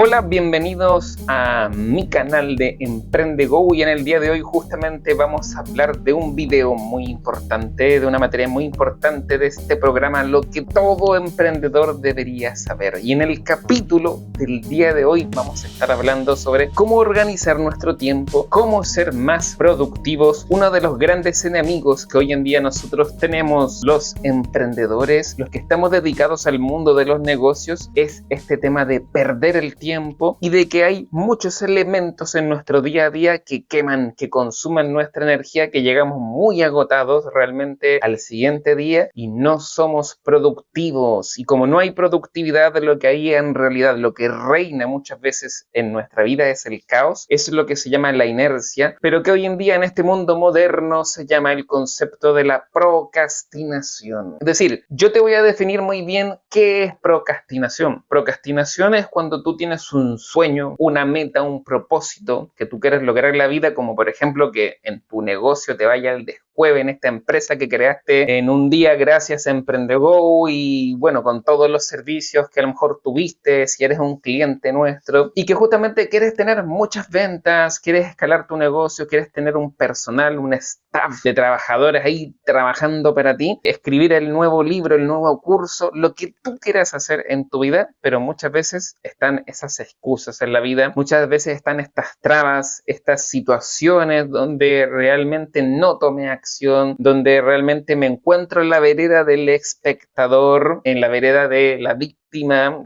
Hola, bienvenidos a mi canal de EmprendeGo y en el día de hoy justamente vamos a hablar de un video muy importante, de una materia muy importante de este programa, lo que todo emprendedor debería saber. Y en el capítulo del día de hoy vamos a estar hablando sobre cómo organizar nuestro tiempo, cómo ser más productivos. Uno de los grandes enemigos que hoy en día nosotros tenemos los emprendedores, los que estamos dedicados al mundo de los negocios, es este tema de perder el tiempo y de que hay muchos elementos en nuestro día a día que queman, que consumen nuestra energía, que llegamos muy agotados realmente al siguiente día y no somos productivos. Y como no hay productividad, lo que hay en realidad, lo que reina muchas veces en nuestra vida es el caos, es lo que se llama la inercia, pero que hoy en día en este mundo moderno se llama el concepto de la procrastinación. Es decir, yo te voy a definir muy bien qué es procrastinación. Procrastinación es cuando tú tienes un sueño, una meta, un propósito que tú quieres lograr en la vida, como por ejemplo que en tu negocio te vaya al descueve en esta empresa que creaste en un día gracias a EmprendeGo y bueno, con todos los servicios que a lo mejor tuviste, si eres un cliente nuestro y que justamente quieres tener muchas ventas, quieres escalar tu negocio, quieres tener un personal, un staff de trabajadores ahí trabajando para ti, escribir el nuevo libro, el nuevo curso, lo que tú quieras hacer en tu vida, pero muchas veces están esas excusas en la vida, muchas veces están estas trabas, estas situaciones donde realmente no tomé acción, donde realmente me encuentro en la vereda del espectador, en la vereda de la víctima,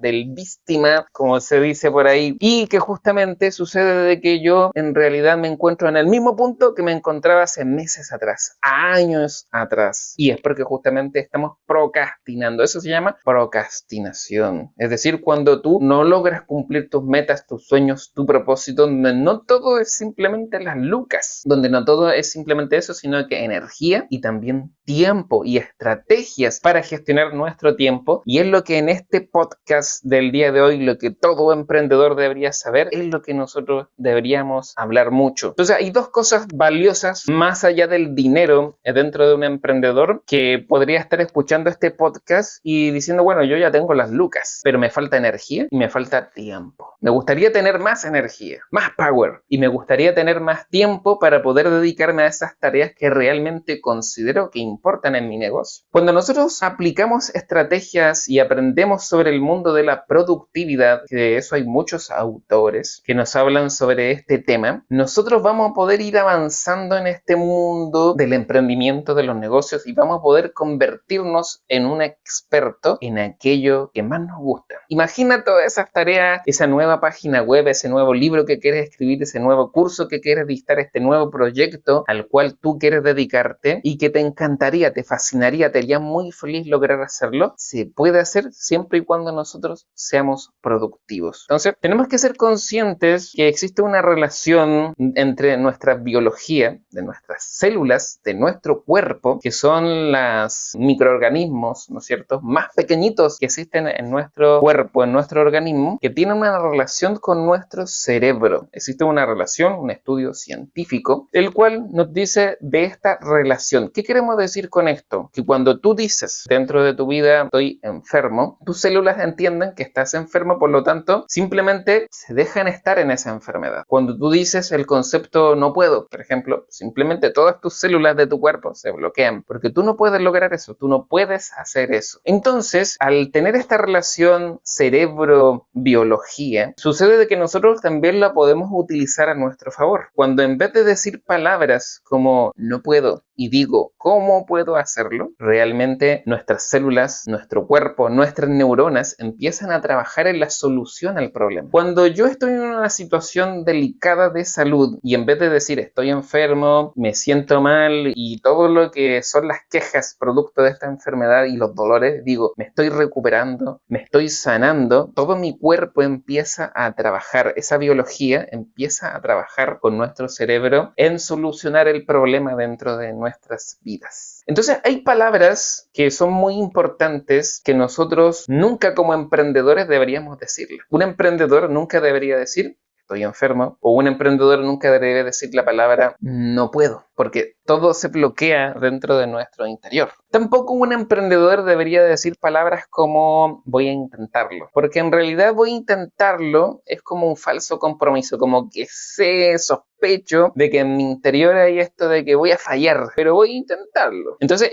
del víctima, como se dice por ahí, y que justamente sucede de que yo en realidad me encuentro en el mismo punto que me encontraba hace meses atrás, años atrás, y es porque justamente estamos procrastinando. Eso se llama procrastinación, es decir, cuando tú no logras cumplir tus metas, tus sueños, tu propósito, donde no todo es simplemente las lucas, donde no todo es simplemente eso, sino que energía y también tiempo y estrategias para gestionar nuestro tiempo, y es lo que en este podcast del día de hoy, lo que todo emprendedor debería saber, es lo que nosotros deberíamos hablar mucho. Entonces hay dos cosas valiosas más allá del dinero dentro de un emprendedor que podría estar escuchando este podcast y diciendo, bueno, yo ya tengo las lucas, pero me falta energía y me falta tiempo. Me gustaría tener más energía, más power, y me gustaría tener más tiempo para poder dedicarme a esas tareas que realmente considero que importan en mi negocio. Cuando nosotros aplicamos estrategias y aprendemos sobre el mundo de la productividad, que de eso hay muchos autores que nos hablan sobre este tema, nosotros vamos a poder ir avanzando en este mundo del emprendimiento, de los negocios, y vamos a poder convertirnos en un experto en aquello que más nos gusta. Imagina todas esas tareas, esa nueva página web, ese nuevo libro que quieres escribir, ese nuevo curso que quieres dictar, este nuevo proyecto al cual tú quieres dedicarte y que te encantaría, te fascinaría, te haría muy feliz lograr hacerlo. Se puede hacer siempre y cuando nosotros seamos productivos. Entonces, tenemos que ser conscientes que existe una relación entre nuestra biología, de nuestras células, de nuestro cuerpo, que son los microorganismos, ¿no es cierto?, más pequeñitos que existen en nuestro cuerpo, en nuestro organismo, que tienen una relación con nuestro cerebro. Existe una relación, un estudio científico, el cual nos dice de esta relación. ¿Qué queremos decir con esto? Que cuando tú dices dentro de tu vida estoy enfermo, tus células entienden que estás enfermo, por lo tanto, simplemente se dejan estar en esa enfermedad. Cuando tú dices el concepto no puedo, por ejemplo, simplemente todas tus células de tu cuerpo se bloquean, porque tú no puedes lograr eso, tú no puedes hacer eso. Entonces, al tener esta relación cerebro-biología, sucede de que nosotros también la podemos utilizar a nuestro favor. Cuando en vez de decir palabras como no puedo y digo cómo puedo hacerlo, realmente nuestras células, nuestro cuerpo, nuestras neuronas empiezan a trabajar en la solución al problema. Cuando yo estoy en una situación delicada de salud y en vez de decir estoy enfermo, me siento mal y todo lo que son las quejas producto de esta enfermedad y los dolores, digo me estoy recuperando, me estoy sanando, todo mi cuerpo empieza a trabajar, esa biología empieza a trabajar con nuestro cerebro en solucionar el problema dentro de nuestras vidas. Entonces hay palabras que son muy importantes que nosotros nunca como emprendedores deberíamos decirle. Un emprendedor nunca debería decir estoy enfermo, o un emprendedor nunca debe decir la palabra no puedo, porque todo se bloquea dentro de nuestro interior. Tampoco un emprendedor debería decir palabras como voy a intentarlo, porque en realidad voy a intentarlo es como un falso compromiso, como que sospecho de que en mi interior hay esto de que voy a fallar, pero voy a intentarlo. Entonces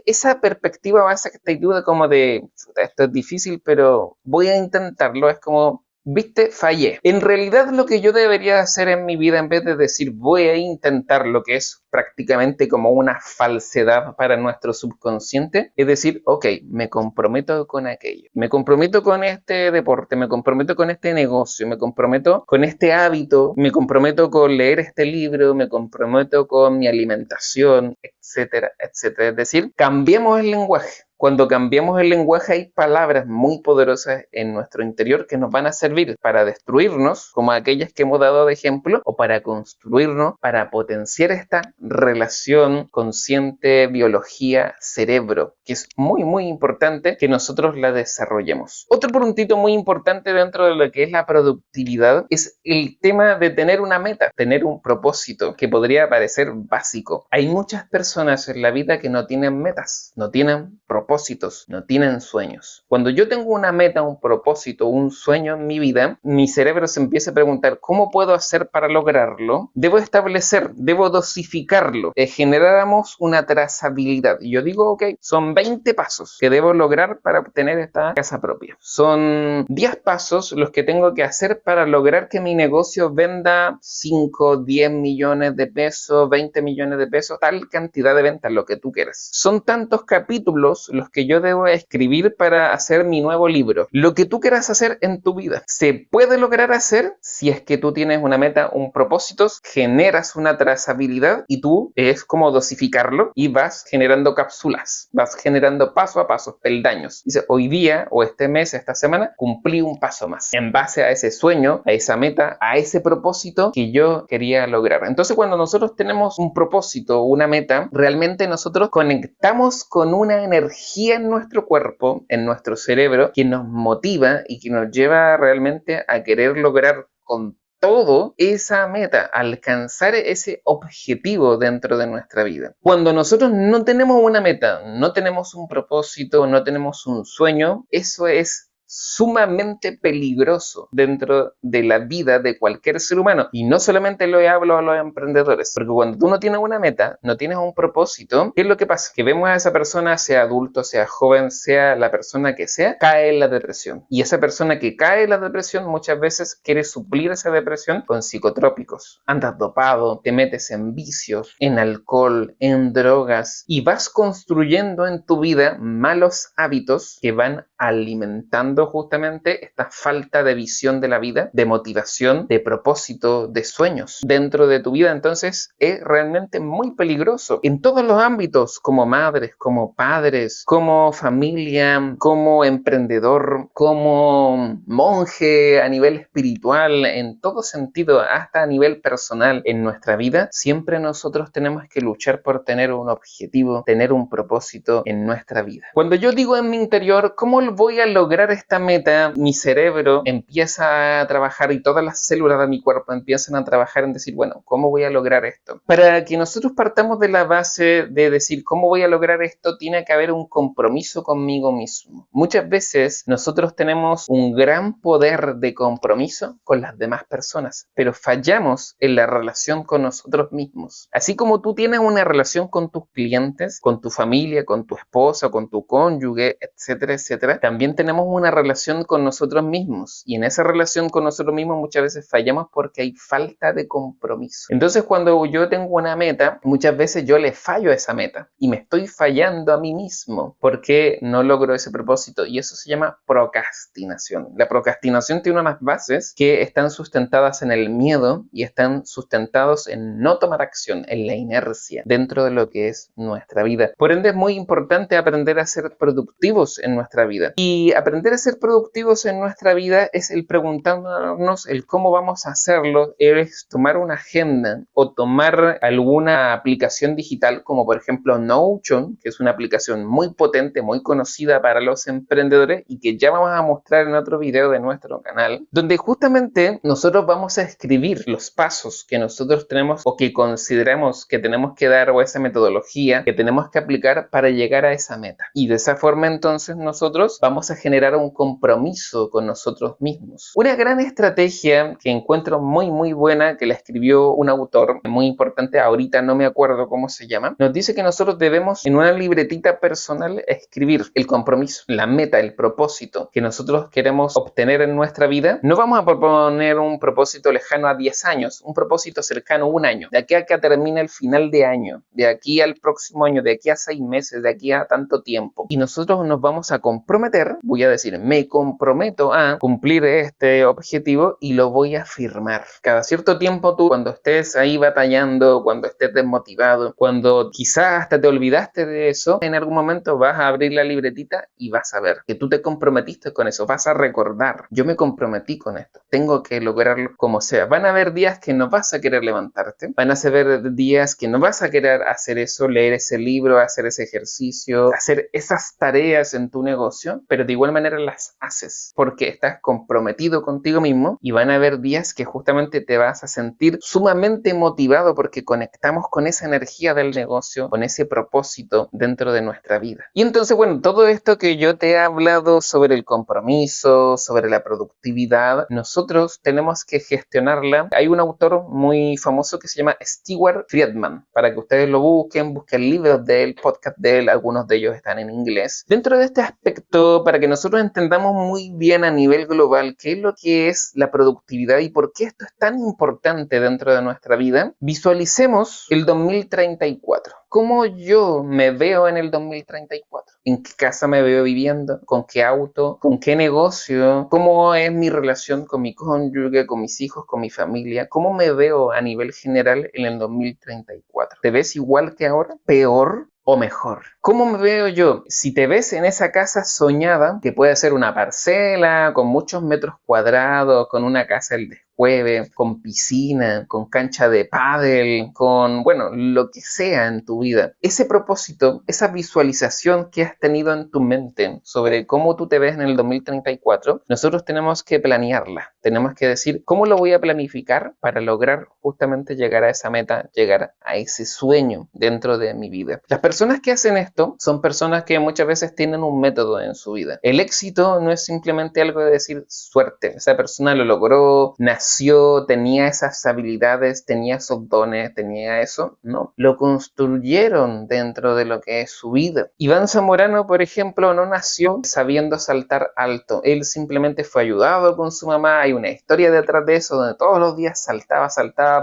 esa perspectiva o esa actitud como de esto es difícil, pero voy a intentarlo, es como viste, fallé. En realidad lo que yo debería hacer en mi vida, en vez de decir voy a intentar, lo que es prácticamente como una falsedad para nuestro subconsciente, es decir, ok, me comprometo con aquello, me comprometo con este deporte, me comprometo con este negocio, me comprometo con este hábito, me comprometo con leer este libro, me comprometo con mi alimentación, etcétera, etcétera. Es decir, cambiemos el lenguaje. Cuando cambiamos el lenguaje hay palabras muy poderosas en nuestro interior que nos van a servir para destruirnos, como aquellas que hemos dado de ejemplo, o para construirnos, para potenciar esta relación consciente, biología, cerebro, que es muy, muy importante que nosotros la desarrollemos. Otro puntito muy importante dentro de lo que es la productividad es el tema de tener una meta, tener un propósito, que podría parecer básico. Hay muchas personas en la vida que no tienen metas, no tienen propósitos, no tienen sueños. Cuando yo tengo una meta, un propósito, un sueño en mi vida, mi cerebro se empieza a preguntar ¿cómo puedo hacer para lograrlo? Debo establecer, debo dosificarlo. Generáramos una trazabilidad. Y yo digo, ok, son 20 pasos que debo lograr para obtener esta casa propia. Son 10 pasos los que tengo que hacer para lograr que mi negocio venda 5, 10 millones de pesos, 20 millones de pesos, tal cantidad de ventas, lo que tú quieras. Son tantos capítulos los que yo debo escribir para hacer mi nuevo libro. Lo que tú quieras hacer en tu vida se puede lograr hacer si es que tú tienes una meta, un propósito, generas una trazabilidad y tú es como dosificarlo y vas generando cápsulas, vas generando paso a paso, peldaños. Dice, hoy día o este mes, esta semana, cumplí un paso más en base a ese sueño, a esa meta, a ese propósito que yo quería lograr. Entonces, cuando nosotros tenemos un propósito, una meta, realmente nosotros conectamos con una energía en nuestro cuerpo, en nuestro cerebro, que nos motiva y que nos lleva realmente a querer lograr con todo esa meta, alcanzar ese objetivo dentro de nuestra vida. Cuando nosotros no tenemos una meta, no tenemos un propósito, no tenemos un sueño, eso es sumamente peligroso dentro de la vida de cualquier ser humano. Y no solamente lo hablo a los emprendedores, porque cuando tú no tienes una meta, no tienes un propósito, ¿qué es lo que pasa? Que vemos a esa persona, sea adulto, sea joven, sea la persona que sea, cae en la depresión. Y esa persona que cae en la depresión muchas veces quiere suplir esa depresión con psicotrópicos. Andas dopado, te metes en vicios, en alcohol, en drogas y vas construyendo en tu vida malos hábitos que van alimentando justamente esta falta de visión de la vida, de motivación, de propósito, de sueños dentro de tu vida. Entonces es realmente muy peligroso en todos los ámbitos, como madres, como padres, como familia, como emprendedor, como monje a nivel espiritual, en todo sentido, hasta a nivel personal en nuestra vida. Siempre nosotros tenemos que luchar por tener un objetivo, tener un propósito en nuestra vida. Cuando yo digo en mi interior, ¿cómo voy a lograr esta meta? Mi cerebro empieza a trabajar y todas las células de mi cuerpo empiezan a trabajar en decir, bueno, ¿cómo voy a lograr esto? Para que nosotros partamos de la base de decir, ¿cómo voy a lograr esto? Tiene que haber un compromiso conmigo mismo. Muchas veces nosotros tenemos un gran poder de compromiso con las demás personas, pero fallamos en la relación con nosotros mismos. Así como tú tienes una relación con tus clientes, con tu familia, con tu esposa, con tu cónyuge, etcétera, etcétera, también tenemos una relación con nosotros mismos. Y en esa relación con nosotros mismos muchas veces fallamos porque hay falta de compromiso. Entonces, cuando yo tengo una meta, muchas veces yo le fallo a esa meta y me estoy fallando a mí mismo porque no logro ese propósito. Y eso se llama procrastinación. La procrastinación tiene unas bases que están sustentadas en el miedo y están sustentados en no tomar acción, en la inercia dentro de lo que es nuestra vida. Por ende, es muy importante aprender a ser productivos en nuestra vida. Y aprender a ser ser productivos en nuestra vida es el preguntarnos el cómo vamos a hacerlo, es tomar una agenda o tomar alguna aplicación digital como por ejemplo Notion, que es una aplicación muy potente, muy conocida para los emprendedores y que ya vamos a mostrar en otro video de nuestro canal, donde justamente nosotros vamos a escribir los pasos que nosotros tenemos o que consideramos que tenemos que dar o esa metodología que tenemos que aplicar para llegar a esa meta. Y de esa forma entonces nosotros vamos a generar un compromiso con nosotros mismos. Una gran estrategia que encuentro muy buena, que la escribió un autor muy importante, ahorita no me acuerdo cómo se llama, nos dice que nosotros debemos en una libretita personal escribir el compromiso, la meta, el propósito que nosotros queremos obtener en nuestra vida. No vamos a proponer un propósito lejano a 10 años, un propósito cercano a un año, de aquí a que termine el final de año, de aquí al próximo año, de aquí a 6 meses, de aquí a tanto tiempo. Y nosotros nos vamos a comprometer, voy a decir, me comprometo a cumplir este objetivo y lo voy a firmar. Cada cierto tiempo tú, cuando estés ahí batallando, cuando estés desmotivado, cuando quizás hasta te olvidaste de eso, en algún momento vas a abrir la libretita y vas a ver que tú te comprometiste con eso, vas a recordar, yo me comprometí con esto, tengo que lograrlo como sea. Van a haber días que no vas a querer levantarte, van a haber días que no vas a querer hacer eso, leer ese libro, hacer ese ejercicio, hacer esas tareas en tu negocio, pero de igual manera las haces porque estás comprometido contigo mismo y van a haber días que justamente te vas a sentir sumamente motivado porque conectamos con esa energía del negocio, con ese propósito dentro de nuestra vida. Y entonces, bueno, todo esto que yo te he hablado sobre el compromiso, sobre la productividad, nosotros tenemos que gestionarla. Hay un autor muy famoso que se llama Stewart Friedman, para que ustedes lo busquen libros de él, podcast de él, algunos de ellos están en inglés. Dentro de este aspecto, para que nosotros entendamos muy bien a nivel global qué es lo que es la productividad y por qué esto es tan importante dentro de nuestra vida, visualicemos el 2034. ¿Cómo yo me veo en el 2034? ¿En qué casa me veo viviendo? ¿Con qué auto? ¿Con qué negocio? ¿Cómo es mi relación con mi cónyuge, con mis hijos, con mi familia? ¿Cómo me veo a nivel general en el 2034? ¿Te ves igual que ahora? ¿Peor? ¿O mejor? ¿Cómo me veo yo? Si te ves en esa casa soñada, que puede ser una parcela con muchos metros cuadrados, con una casa del descueve, con piscina, con cancha de pádel, con, bueno, lo que sea en tu vida. Ese propósito, esa visualización que has tenido en tu mente sobre cómo tú te ves en el 2034, nosotros tenemos que planearla. Tenemos que decir, ¿cómo lo voy a planificar para lograr justamente llegar a esa meta, llegar a ese sueño dentro de mi vida? Las personas que hacen esto son personas que muchas veces tienen un método en su vida. El éxito no es simplemente algo de decir suerte. Esa persona lo logró, nació, tenía esas habilidades, tenía esos dones, tenía eso. No, lo construyeron dentro de lo que es su vida. Iván Zamorano, por ejemplo, no nació sabiendo saltar alto. Él simplemente fue ayudado con su mamá. Hay una historia detrás de eso donde todos los días saltaba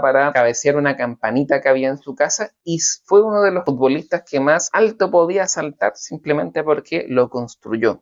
para cabecear una campanita que había en su casa y fue uno de los futbolistas que más alto podía saltar simplemente porque lo construyó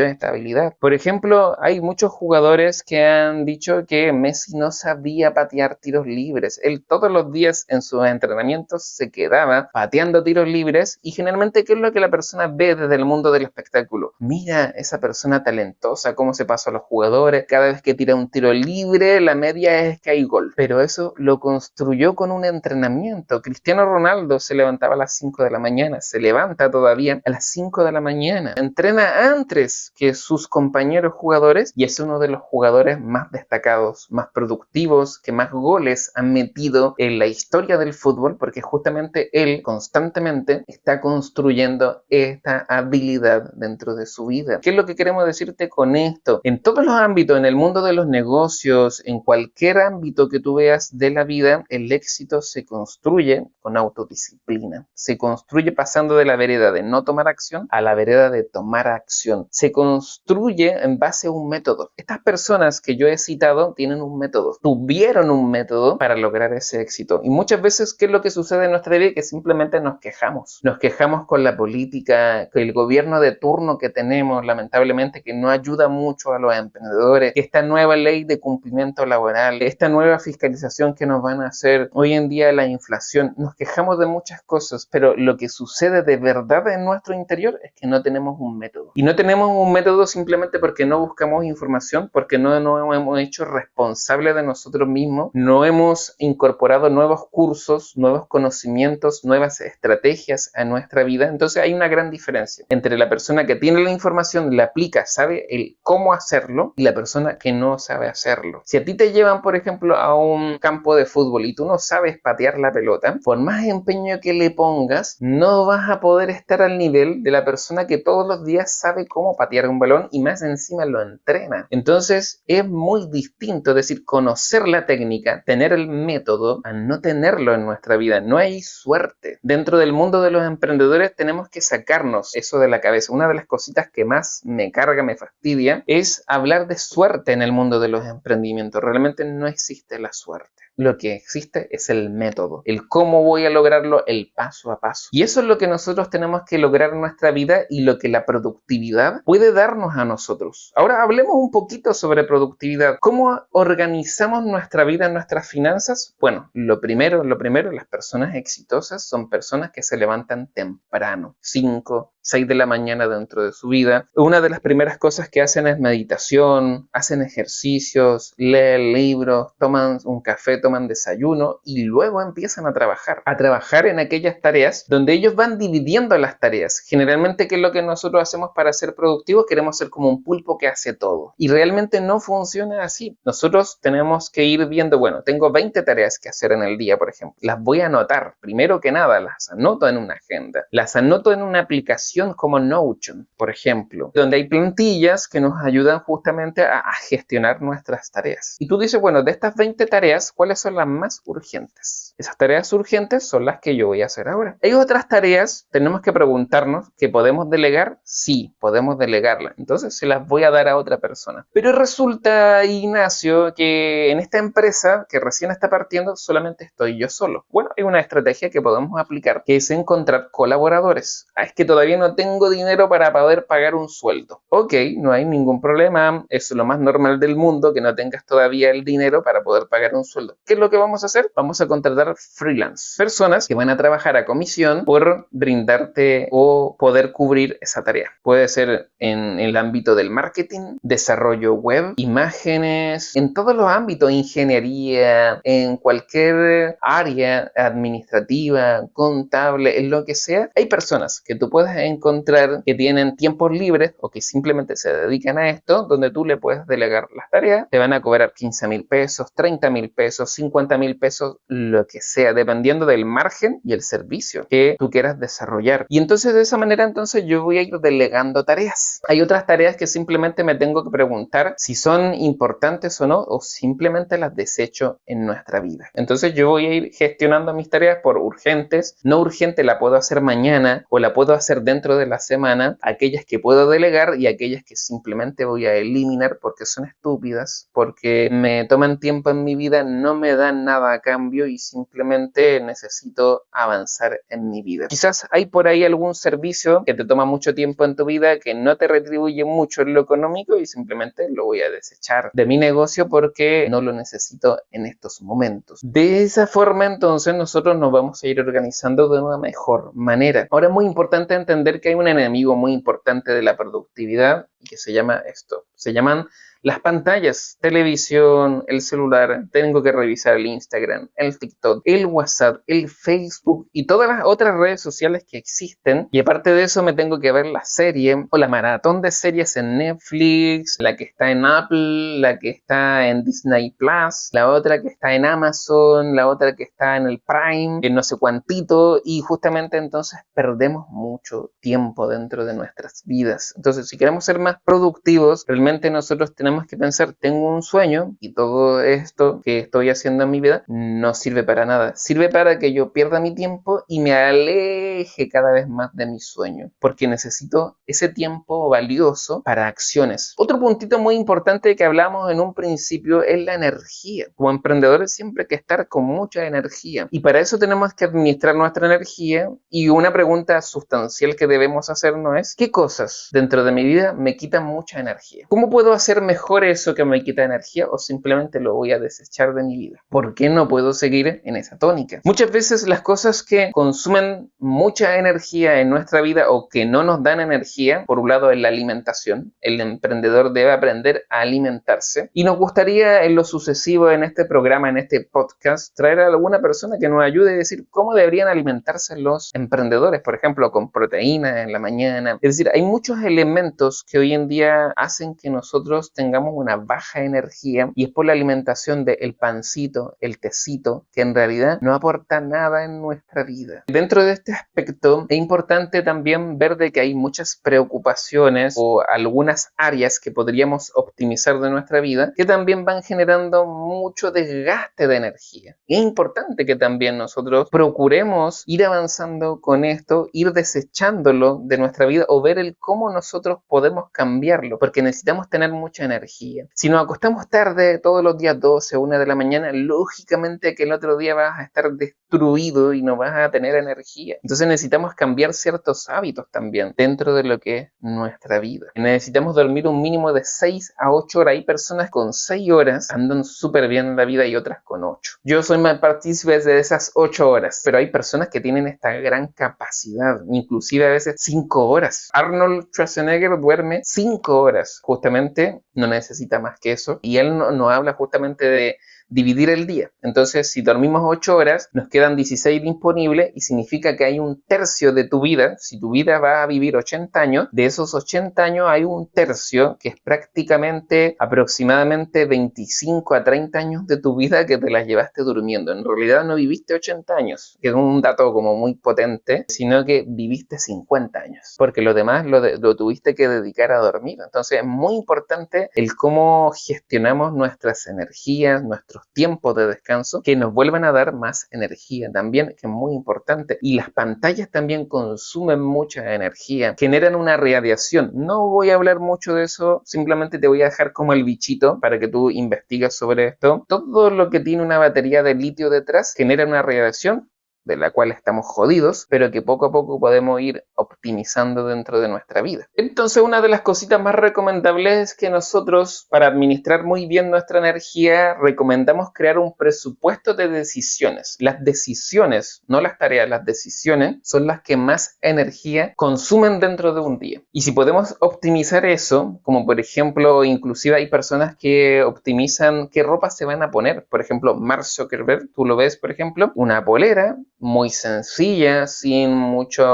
esta habilidad. Por ejemplo, hay muchos jugadores que han dicho que Messi no sabía patear tiros libres. Él todos los días en sus entrenamientos se quedaba pateando tiros libres y generalmente, ¿qué es lo que la persona ve desde el mundo del espectáculo? Mira, esa persona talentosa, cómo se pasó a los jugadores, cada vez que tira un tiro libre, la media es que hay gol. Pero eso lo construyó con un entrenamiento. Cristiano Ronaldo se levantaba a las 5 de la mañana, se levanta todavía a las 5 de la mañana, entrena antes que sus compañeros jugadores y es uno de los jugadores más destacados, más productivos, que más goles han metido en la historia del fútbol porque justamente él constantemente está construyendo esta habilidad dentro de su vida. ¿Qué es lo que queremos decirte con esto? En todos los ámbitos, en el mundo de los negocios, en cualquier ámbito que tú veas de la vida, el éxito se construye con autodisciplina, se construye pasando de la vereda de no tomar acción a la vereda de tomar acción. Se construye en base a un método. Estas personas que yo he citado tienen un un método, tuvieron un método para lograr ese éxito. Y muchas veces, ¿qué es lo que sucede en nuestra vida? Que simplemente nos quejamos. Nos quejamos con la política, con el gobierno de turno que tenemos, lamentablemente, que no ayuda mucho a los emprendedores, que esta nueva ley de cumplimiento laboral, esta nueva fiscalización que nos van a hacer hoy en día, la inflación. Nos quejamos de muchas cosas, pero lo que sucede de verdad en nuestro interior es que no tenemos un método. Y no tenemos un método simplemente porque no buscamos información, porque no nos hemos hecho responsables de nosotros mismos, no hemos incorporado nuevos cursos, nuevos conocimientos, nuevas estrategias a nuestra vida. Entonces hay una gran diferencia entre la persona que tiene la información, la aplica, sabe el cómo hacerlo, y la persona que no sabe hacerlo. Si a ti te llevan, por ejemplo, a un campo de fútbol y tú no sabes patear la pelota, por más empeño que le pongas, no vas a poder estar al nivel de la persona que todos los días sabe cómo patear un balón y más encima lo entrena. Entonces es muy distinto, es decir, conocer la técnica, tener el método, a no tenerlo en nuestra vida. No hay suerte. Dentro del mundo de los emprendedores tenemos que sacarnos eso de la cabeza. Una de las cositas que más me carga, me fastidia, es hablar de suerte en el mundo de los emprendimientos. Realmente no existe la suerte. Lo que existe es el método, el cómo voy a lograrlo, el paso a paso. Y eso es lo que nosotros tenemos que lograr en nuestra vida y lo que la productividad puede darnos a nosotros. Ahora hablemos un poquito sobre productividad. ¿Cómo organizamos nuestra vida, nuestras finanzas? Bueno, lo primero, las personas exitosas son personas que se levantan temprano, 5, 6 de la mañana dentro de su vida. Una de las primeras cosas que hacen es meditación, hacen ejercicios, leen libros, toman un café, toman desayuno y luego empiezan a trabajar en aquellas tareas donde ellos van dividiendo las tareas. Generalmente, ¿qué es lo que nosotros hacemos para ser productivos? Queremos ser como un pulpo que hace todo. Y realmente no funciona así. Nosotros tenemos que ir viendo, bueno, tengo 20 tareas que hacer en el día, por ejemplo. Las voy a anotar. Primero que nada, las anoto en una agenda. Las anoto en una aplicación como Notion, por ejemplo, donde hay plantillas que nos ayudan justamente a gestionar nuestras tareas. Y tú dices, bueno, de estas 20 tareas, ¿cuáles son las más urgentes? Esas tareas urgentes son las que yo voy a hacer ahora. Hay otras tareas, tenemos que preguntarnos, ¿que podemos delegar? Sí, podemos delegarlas. Entonces se las voy a dar a otra persona. Pero resulta, Ignacio, que en esta empresa que recién está partiendo, solamente estoy yo solo. Bueno, hay una estrategia que podemos aplicar, que es encontrar colaboradores. Es que todavía no tengo dinero para poder pagar un sueldo. Ok, no hay ningún problema. Es lo más normal del mundo que no tengas todavía el dinero para poder pagar un sueldo. ¿Qué es lo que vamos a hacer? Vamos a contratar freelance. Personas que van a trabajar a comisión por brindarte o poder cubrir esa tarea. Puede ser en el ámbito del marketing, desarrollo web, imágenes, en todos los ámbitos, ingeniería, en cualquier área administrativa, contable, en lo que sea. Hay personas que tú puedes encontrar que tienen tiempos libres o que simplemente se dedican a esto, donde tú le puedes delegar las tareas. Te van a cobrar 15,000 pesos, 30,000 pesos, 50,000 pesos, lo que sea, dependiendo del margen y el servicio que tú quieras desarrollar. Y entonces de esa manera yo voy a ir delegando tareas. Hay otras tareas que simplemente me tengo que preguntar si son importantes o no, o simplemente las desecho en nuestra vida. Entonces yo voy a ir gestionando mis tareas por urgentes. No urgente la puedo hacer mañana o la puedo hacer dentro de la semana. Aquellas que puedo delegar y aquellas que simplemente voy a eliminar porque son estúpidas, porque me toman tiempo en mi vida, no me dan nada a cambio y simplemente necesito avanzar en mi vida. Quizás hay por ahí algún servicio que te toma mucho tiempo en tu vida, que no te retribuye mucho en lo económico y simplemente lo voy a desechar de mi negocio porque no lo necesito en estos momentos. De esa forma entonces nosotros nos vamos a ir organizando de una mejor manera. Ahora es muy importante entender que hay un enemigo muy importante de la productividad y que se llama esto. Se llaman las pantallas, televisión, el celular, tengo que revisar el Instagram, el TikTok, el WhatsApp, el Facebook y todas las otras redes sociales que existen. Y aparte de eso me tengo que ver la serie o la maratón de series en Netflix, la que está en Apple, la que está en Disney Plus, la otra que está en Amazon, la otra que está en el Prime, en no sé cuantito. Y justamente entonces perdemos mucho tiempo dentro de nuestras vidas. Entonces si queremos ser más productivos, realmente nosotros tenemos tenemos que pensar, tengo un sueño y todo esto que estoy haciendo en mi vida no sirve para nada. Sirve para que yo pierda mi tiempo y me aleje cada vez más de mi sueño, porque necesito ese tiempo valioso para acciones. Otro puntito muy importante que hablamos en un principio es la energía. Como emprendedores siempre hay que estar con mucha energía y para eso tenemos que administrar nuestra energía, y una pregunta sustancial que debemos hacernos es: ¿qué cosas dentro de mi vida me quitan mucha energía? ¿Cómo puedo hacer mejor eso que me quita energía, o simplemente lo voy a desechar de mi vida? ¿Por qué no puedo seguir en esa tónica? Muchas veces las cosas que consumen mucha energía en nuestra vida o que no nos dan energía, por un lado es la alimentación. El emprendedor debe aprender a alimentarse, y nos gustaría en lo sucesivo en este programa, en este podcast, traer a alguna persona que nos ayude a decir cómo deberían alimentarse los emprendedores, por ejemplo, con proteína en la mañana. Es decir, hay muchos elementos que hoy en día hacen que nosotros tengamos una baja energía, y es por la alimentación del pancito, el tecito, que en realidad no aporta nada en nuestra vida. Dentro de este aspecto es importante también ver de que hay muchas preocupaciones o algunas áreas que podríamos optimizar de nuestra vida que también van generando mucho desgaste de energía. Y es importante que también nosotros procuremos ir avanzando con esto, ir desechándolo de nuestra vida, o ver el cómo nosotros podemos cambiarlo, porque necesitamos tener mucha energía. Si nos acostamos tarde todos los días, 12 o 1 de la mañana, lógicamente que el otro día vas a estar destruido y no vas a tener energía. Entonces necesitamos cambiar ciertos hábitos también dentro de lo que es nuestra vida. Necesitamos dormir un mínimo de 6 a 8 horas. Hay personas con 6 horas andan súper bien en la vida y otras con 8. Yo soy más partícipe de esas 8 horas, pero hay personas que tienen esta gran capacidad, inclusive a veces 5 horas. Arnold Schwarzenegger duerme 5 horas, justamente no necesita más que eso, y él no habla justamente de dividir el día. Entonces, si dormimos 8 horas, nos quedan 16 disponibles, y significa que hay un tercio de tu vida. Si tu vida va a vivir 80 años, de esos 80 años hay un tercio que es prácticamente aproximadamente 25 a 30 años de tu vida que te las llevaste durmiendo. En realidad no viviste 80 años, que es un dato como muy potente, sino que viviste 50 años, porque lo demás lo tuviste que dedicar a dormir. Entonces es muy importante el cómo gestionamos nuestras energías, nuestros tiempos de descanso, que nos vuelvan a dar más energía también, que es muy importante. Y las pantallas también consumen mucha energía, generan una radiación. No voy a hablar mucho de eso, simplemente te voy a dejar como el bichito para que tú investigues sobre esto. Todo lo que tiene una batería de litio detrás genera una radiación de la cual estamos jodidos, pero que poco a poco podemos ir optimizando dentro de nuestra vida. Entonces, una de las cositas más recomendables es que nosotros, para administrar muy bien nuestra energía, recomendamos crear un presupuesto de decisiones. Las decisiones, no las tareas, las decisiones son las que más energía consumen dentro de un día. Y si podemos optimizar eso, como por ejemplo, inclusive hay personas que optimizan qué ropa se van a poner. Por ejemplo, Mark Zuckerberg, tú lo ves, por ejemplo, una polera muy sencilla, sin mucha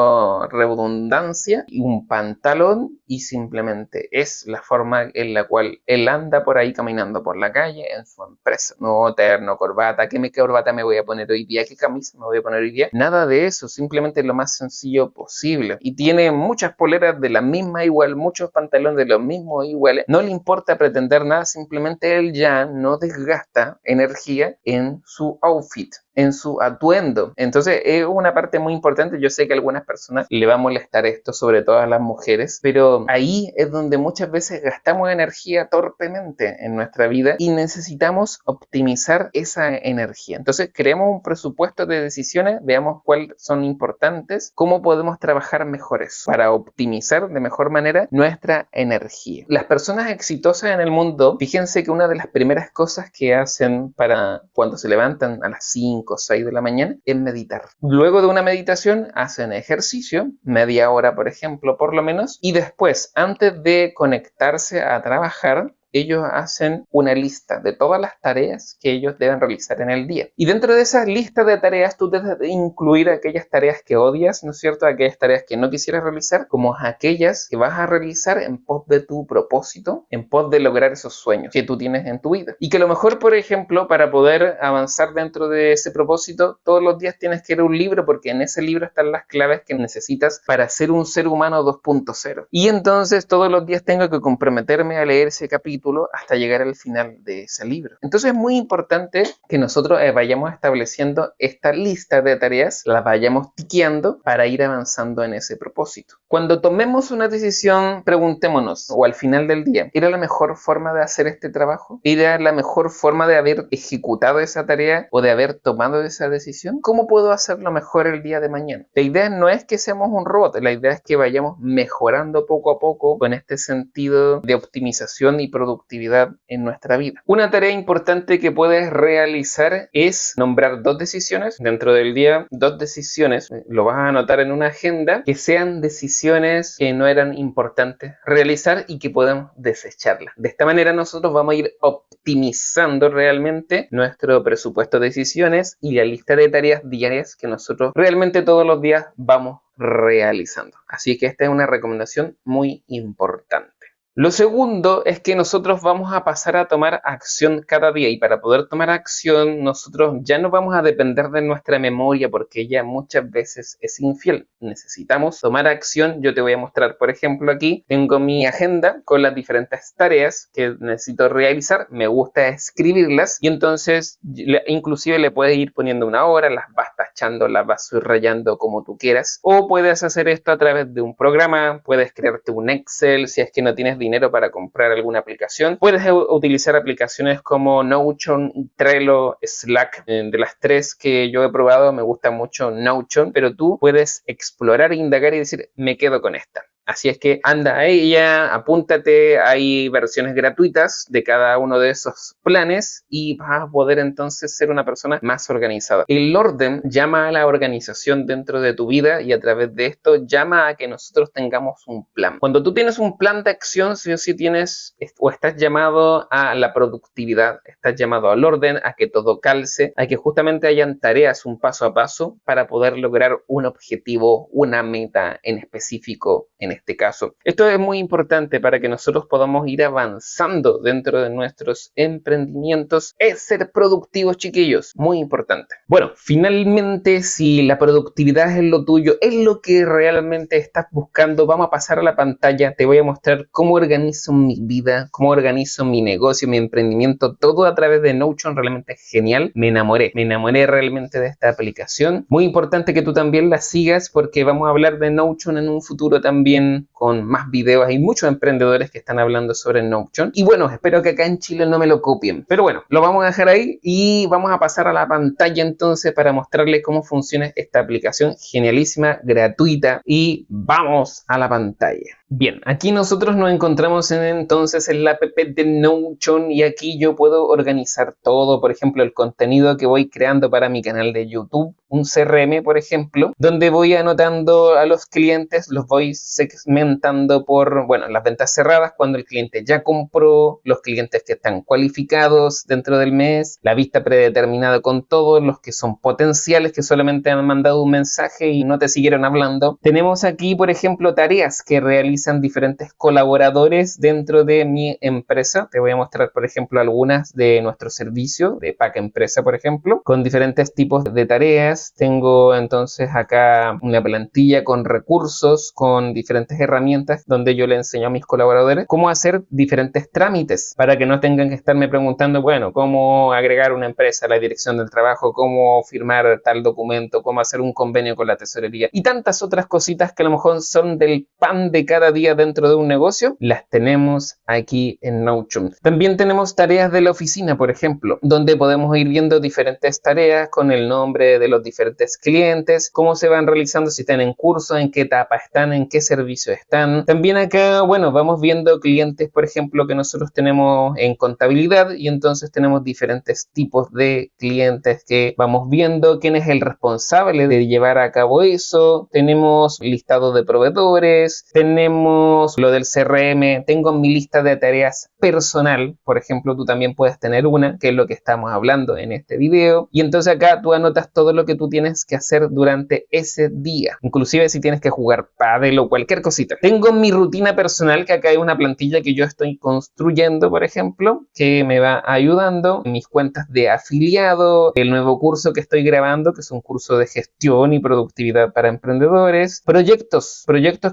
redundancia, y un pantalón, y simplemente es la forma en la cual él anda por ahí caminando por la calle en su empresa. No terno, corbata, ¿qué corbata me voy a poner hoy día? ¿Qué camisa me voy a poner hoy día? Nada de eso, simplemente lo más sencillo posible. Y tiene muchas poleras de la misma igual, muchos pantalones de los mismos iguales. No le importa pretender nada, simplemente él ya no desgasta energía en su outfit, en su atuendo. Entonces es una parte muy importante. Yo sé que a algunas personas le va a molestar esto, sobre todo a las mujeres, pero ahí es donde muchas veces gastamos energía torpemente en nuestra vida y necesitamos optimizar esa energía. Entonces creemos un presupuesto de decisiones, veamos cuáles son importantes, cómo podemos trabajar mejor eso para optimizar de mejor manera nuestra energía. Las personas exitosas en el mundo, fíjense que una de las primeras cosas que hacen para cuando se levantan a las 5 o 6 de la mañana es meditar. Luego de una meditación hacen ejercicio, media hora por ejemplo por lo menos, y después, antes de conectarse a trabajar, ellos hacen una lista de todas las tareas que ellos deben realizar en el día. Y dentro de esa lista de tareas tú debes incluir aquellas tareas que odias, ¿no es cierto? Aquellas tareas que no quisieras realizar, como aquellas que vas a realizar en pos de tu propósito, en pos de lograr esos sueños que tú tienes en tu vida. Y que a lo mejor, por ejemplo, para poder avanzar dentro de ese propósito, todos los días tienes que leer un libro, porque en ese libro están las claves que necesitas para ser un ser humano 2.0. Y entonces todos los días tengo que comprometerme a leer ese capítulo, capítulo hasta llegar al final de ese libro. Entonces es muy importante que nosotros vayamos estableciendo esta lista de tareas, las vayamos tiqueando para ir avanzando en ese propósito. Cuando tomemos una decisión, preguntémonos, o al final del día, ¿era la mejor forma de hacer este trabajo? ¿Era la mejor forma de haber ejecutado esa tarea o de haber tomado esa decisión? ¿Cómo puedo hacerlo mejor el día de mañana? La idea no es que seamos un robot, la idea es que vayamos mejorando poco a poco con este sentido de optimización y productividad en nuestra vida. Una tarea importante que puedes realizar es nombrar 2 decisiones dentro del día, 2 decisiones, lo vas a anotar en una agenda, que sean decisiones que no eran importantes realizar y que podemos desecharlas. De esta manera nosotros vamos a ir optimizando realmente nuestro presupuesto de decisiones y la lista de tareas diarias que nosotros realmente todos los días vamos realizando. Así que esta es una recomendación muy importante. Lo segundo es que nosotros vamos a pasar a tomar acción cada día, y para poder tomar acción nosotros ya no vamos a depender de nuestra memoria porque ella muchas veces es infiel. Necesitamos tomar acción. Yo te voy a mostrar, por ejemplo, aquí tengo mi agenda con las diferentes tareas que necesito realizar. Me gusta escribirlas y entonces inclusive le puedes ir poniendo una hora, las vas tachando, las vas subrayando como tú quieras, o puedes hacer esto a través de un programa, puedes crearte un Excel si es que no tienes dinero para comprar alguna aplicación. Puedes utilizar aplicaciones como Notion, Trello, Slack. De las 3 que yo he probado me gusta mucho Notion, pero tú puedes explorar, indagar y decir, me quedo con esta. Así es que anda a ella, apúntate, hay versiones gratuitas de cada uno de esos planes y vas a poder entonces ser una persona más organizada. El orden llama a la organización dentro de tu vida y a través de esto llama a que nosotros tengamos un plan. Cuando tú tienes un plan de acción, sí o sí tienes o estás llamado a la productividad, estás llamado al orden, a que todo calce, a que justamente hayan tareas un paso a paso para poder lograr un objetivo, una meta en específico en este caso. Esto es muy importante para que nosotros podamos ir avanzando dentro de nuestros emprendimientos. Es ser productivos, chiquillos, muy importante. Bueno, finalmente, si la productividad es lo tuyo, es lo que realmente estás buscando, vamos a pasar a la pantalla. Te voy a mostrar cómo organizo mi vida, cómo organizo mi negocio, mi emprendimiento, todo a través de Notion. Realmente es genial. Me enamoré realmente de esta aplicación. Muy importante que tú también la sigas porque vamos a hablar de Notion en un futuro también con más videos. Hay muchos emprendedores que están hablando sobre Notion y bueno, espero que acá en Chile no me lo copien, pero bueno, lo vamos a dejar ahí y vamos a pasar a la pantalla entonces para mostrarles cómo funciona esta aplicación genialísima, gratuita, y vamos a la pantalla. Bien, aquí nosotros nos encontramos entonces en la app de Notion y aquí yo puedo organizar todo, por ejemplo, el contenido que voy creando para mi canal de YouTube, un CRM, por ejemplo, donde voy anotando a los clientes, los voy segmentando por, bueno, las ventas cerradas, cuando el cliente ya compró, los clientes que están cualificados dentro del mes, la vista predeterminada con todos los que son potenciales, que solamente han mandado un mensaje y no te siguieron hablando. Tenemos aquí, por ejemplo, tareas que realizan diferentes colaboradores dentro de mi empresa. Te voy a mostrar, por ejemplo, algunas de nuestro servicio de Pack Empresa, por ejemplo, con diferentes tipos de tareas. Tengo entonces acá una plantilla con recursos, con diferentes herramientas donde yo le enseño a mis colaboradores cómo hacer diferentes trámites para que no tengan que estarme preguntando, bueno, cómo agregar una empresa a la dirección del trabajo, cómo firmar tal documento, cómo hacer un convenio con la tesorería y tantas otras cositas que a lo mejor son del pan de cada día dentro de un negocio, las tenemos aquí en Notion. También tenemos tareas de la oficina, por ejemplo, donde podemos ir viendo diferentes tareas con el nombre de los diferentes clientes, cómo se van realizando, si están en curso, en qué etapa están, en qué servicio están. También acá, bueno, vamos viendo clientes, por ejemplo, que nosotros tenemos en contabilidad y entonces tenemos diferentes tipos de clientes que vamos viendo, quién es el responsable de llevar a cabo eso. Tenemos listado de proveedores, tenemos lo del CRM, tengo mi lista de tareas personal, por ejemplo, tú también puedes tener una, que es lo que estamos hablando en este video, y entonces acá tú anotas todo lo que tú tienes que hacer durante ese día, inclusive si tienes que jugar pádel o cualquier cosita. Tengo mi rutina personal, que acá hay una plantilla que yo estoy construyendo, por ejemplo, que me va ayudando, mis cuentas de afiliado, el nuevo curso que estoy grabando, que es un curso de gestión y productividad para emprendedores, proyectos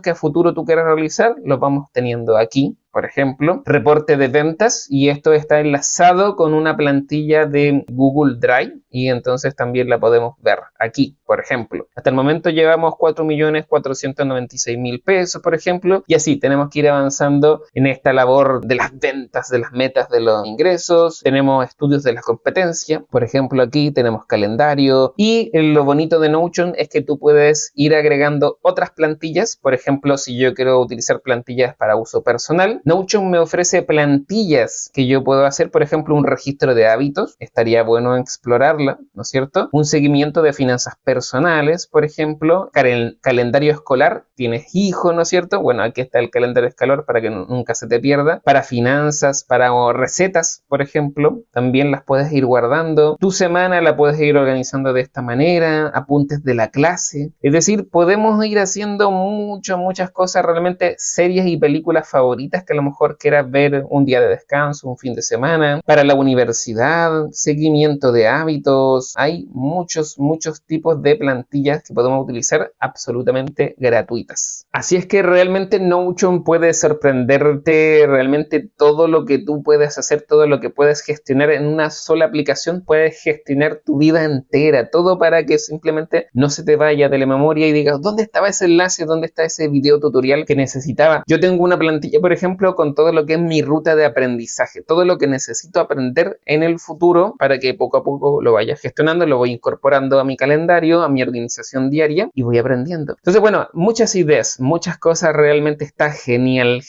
que a futuro tú quieras realizar, los vamos teniendo aquí por ejemplo, reporte de ventas, y esto está enlazado con una plantilla de Google Drive, y entonces también la podemos ver aquí, por ejemplo. Hasta el momento llevamos 4.496.000 pesos, por ejemplo, y así tenemos que ir avanzando en esta labor de las ventas, de las metas, de los ingresos. Tenemos estudios de la competencia, por ejemplo, aquí tenemos calendario, y lo bonito de Notion es que tú puedes ir agregando otras plantillas. Por ejemplo, si yo quiero utilizar plantillas para uso personal, Notion me ofrece plantillas que yo puedo hacer, por ejemplo, un registro de hábitos, estaría bueno explorarla, ¿no es cierto? Un seguimiento de finanzas personales, por ejemplo, calendario escolar, tienes hijos, ¿no es cierto? Bueno, aquí está el calendario escolar para que nunca se te pierda. Para finanzas, para recetas, por ejemplo, también las puedes ir guardando. Tu semana la puedes ir organizando de esta manera, apuntes de la clase. Es decir, podemos ir haciendo muchas cosas, realmente series y películas favoritas que a lo mejor quieras ver un día de descanso, un fin de semana. Para la universidad, seguimiento de hábitos. Hay muchos tipos de plantillas que podemos utilizar absolutamente gratuitas. Así es que realmente Notion puede sorprenderte. Realmente todo lo que tú puedes hacer, todo lo que puedes gestionar en una sola aplicación, puedes gestionar tu vida entera. Todo para que simplemente no se te vaya de la memoria y digas, ¿dónde estaba ese enlace? ¿Dónde está ese video tutorial que necesitaba? Yo tengo una plantilla, por ejemplo, con todo lo que es mi ruta de aprendizaje, todo lo que necesito aprender en el futuro para que poco a poco lo vaya gestionando, lo voy incorporando a mi calendario, a mi organización diaria y voy aprendiendo. Entonces, bueno, muchas ideas, muchas cosas, realmente está genial.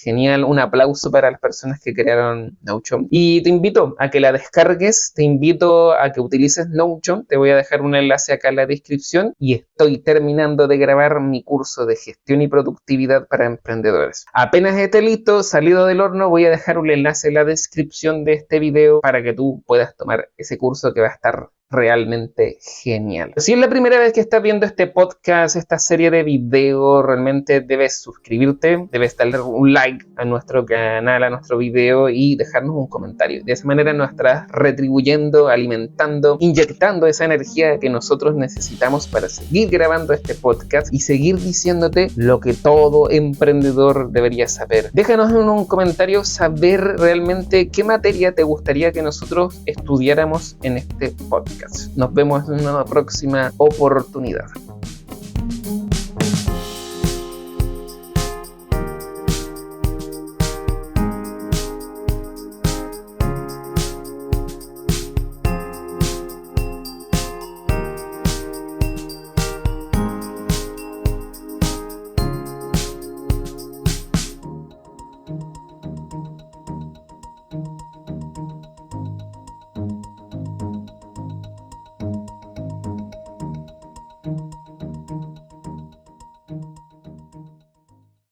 Un aplauso para las personas que crearon Notion. Y te invito a que la descargues, te invito a que utilices Notion, te voy a dejar un enlace acá en la descripción, y estoy terminando de grabar mi curso de gestión y productividad para emprendedores. Apenas esté listo, salido del horno, voy a dejar un enlace en la descripción de este video para que tú puedas tomar ese curso que va a estar realmente genial. Si es la primera vez que estás viendo este podcast, esta serie de videos, realmente debes suscribirte, debes darle un like a nuestro canal, a nuestro video, y dejarnos un comentario. De esa manera nos estarás retribuyendo, alimentando, inyectando esa energía que nosotros necesitamos para seguir grabando este podcast y seguir diciéndote lo que todo emprendedor debería saber. Déjanos en un comentario saber realmente qué materia te gustaría que nosotros estudiáramos en este podcast. Nos vemos en una próxima oportunidad.